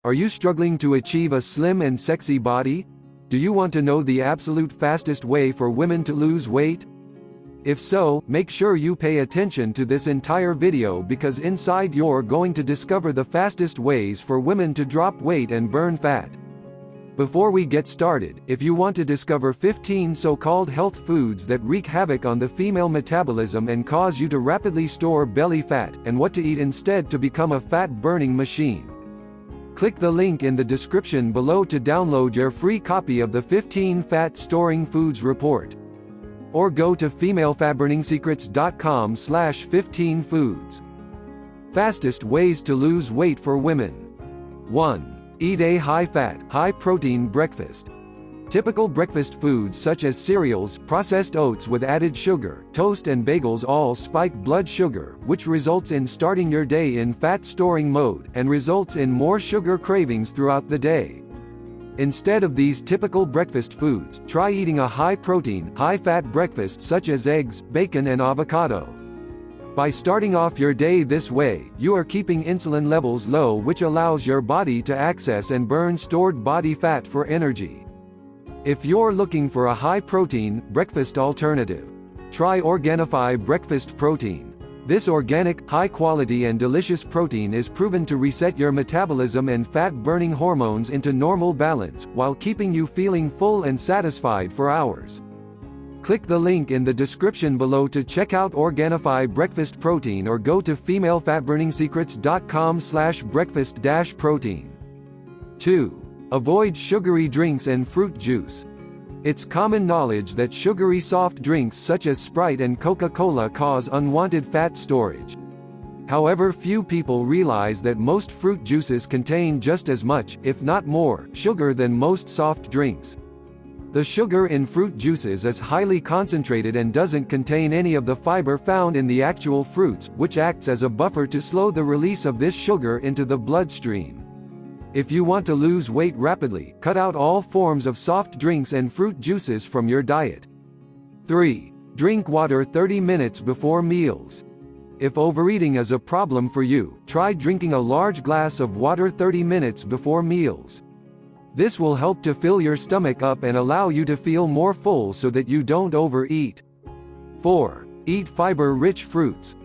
Are you struggling to achieve a slim and sexy body? Do you want to know the absolute fastest way for women to lose weight? If so, make sure you pay attention to this entire video because inside you're going to discover the fastest ways for women to drop weight and burn fat. Before we get started, if you want to discover 15 so-called health foods that wreak havoc on the female metabolism and cause you to rapidly store belly fat, and what to eat instead to become a fat-burning machine, click the link in the description below to download your free copy of the 15 Fat Storing Foods Report. Or go to femalefabburningSecrets.com/15foods. Fastest ways to lose weight for women. 1. Eat a high-fat, high-protein breakfast. Typical breakfast foods such as cereals, processed oats with added sugar, toast and bagels all spike blood sugar, which results in starting your day in fat-storing mode, and results in more sugar cravings throughout the day. Instead of these typical breakfast foods, try eating a high-protein, high-fat breakfast such as eggs, bacon and avocado. By starting off your day this way, you are keeping insulin levels low, which allows your body to access and burn stored body fat for energy. If you're looking for a high-protein, breakfast alternative, try Organifi Breakfast Protein. This organic, high-quality and delicious protein is proven to reset your metabolism and fat-burning hormones into normal balance, while keeping you feeling full and satisfied for hours. Click the link in the description below to check out Organifi Breakfast Protein or go to femalefabburningSecrets.com/breakfast-protein. 2. Avoid sugary drinks and fruit juice. It's common knowledge that sugary soft drinks such as Sprite and Coca-Cola cause unwanted fat storage. However, few people realize that most fruit juices contain just as much, if not more, sugar than most soft drinks. The sugar in fruit juices is highly concentrated and doesn't contain any of the fiber found in the actual fruits, which acts as a buffer to slow the release of this sugar into the bloodstream. If you want to lose weight rapidly, cut out all forms of soft drinks and fruit juices from your diet. 3. Drink water 30 minutes before meals. If overeating is a problem for you, try drinking a large glass of water 30 minutes before meals. This will help to fill your stomach up and allow you to feel more full so that you don't overeat. 4. Eat fiber-rich fruits.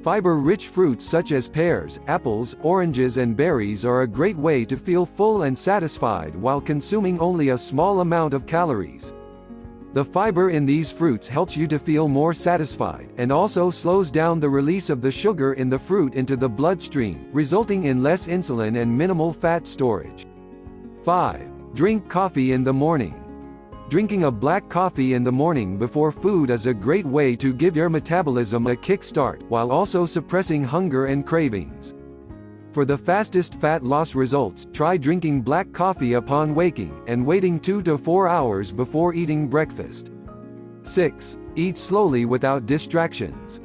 Fiber-rich fruits such as pears, apples, oranges and berries are a great way to feel full and satisfied while consuming only a small amount of calories. The fiber in these fruits helps you to feel more satisfied, and also slows down the release of the sugar in the fruit into the bloodstream, resulting in less insulin and minimal fat storage. 5. Drink coffee in the morning. Drinking a black coffee in the morning before food is a great way to give your metabolism a kickstart, while also suppressing hunger and cravings. For the fastest fat loss results, try drinking black coffee upon waking, and waiting 2 to 4 hours before eating breakfast. 6. Eat slowly without distractions.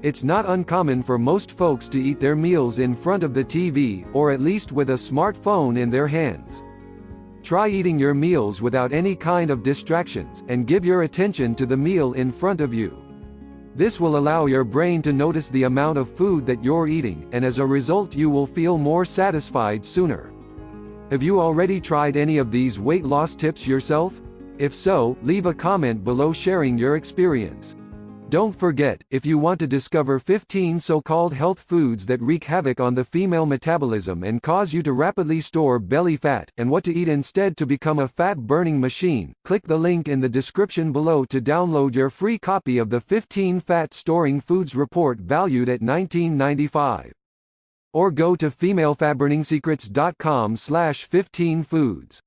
It's not uncommon for most folks to eat their meals in front of the TV, or at least with a smartphone in their hands. Try eating your meals without any kind of distractions, and give your attention to the meal in front of you. This will allow your brain to notice the amount of food that you're eating, and as a result you will feel more satisfied sooner. Have you already tried any of these weight loss tips yourself? If so, leave a comment below sharing your experience. Don't forget, if you want to discover 15 so-called health foods that wreak havoc on the female metabolism and cause you to rapidly store belly fat, and what to eat instead to become a fat-burning machine, click the link in the description below to download your free copy of the 15 Fat Storing Foods Report valued at $19.95. Or go to femalefabburningSecrets.com/15foods.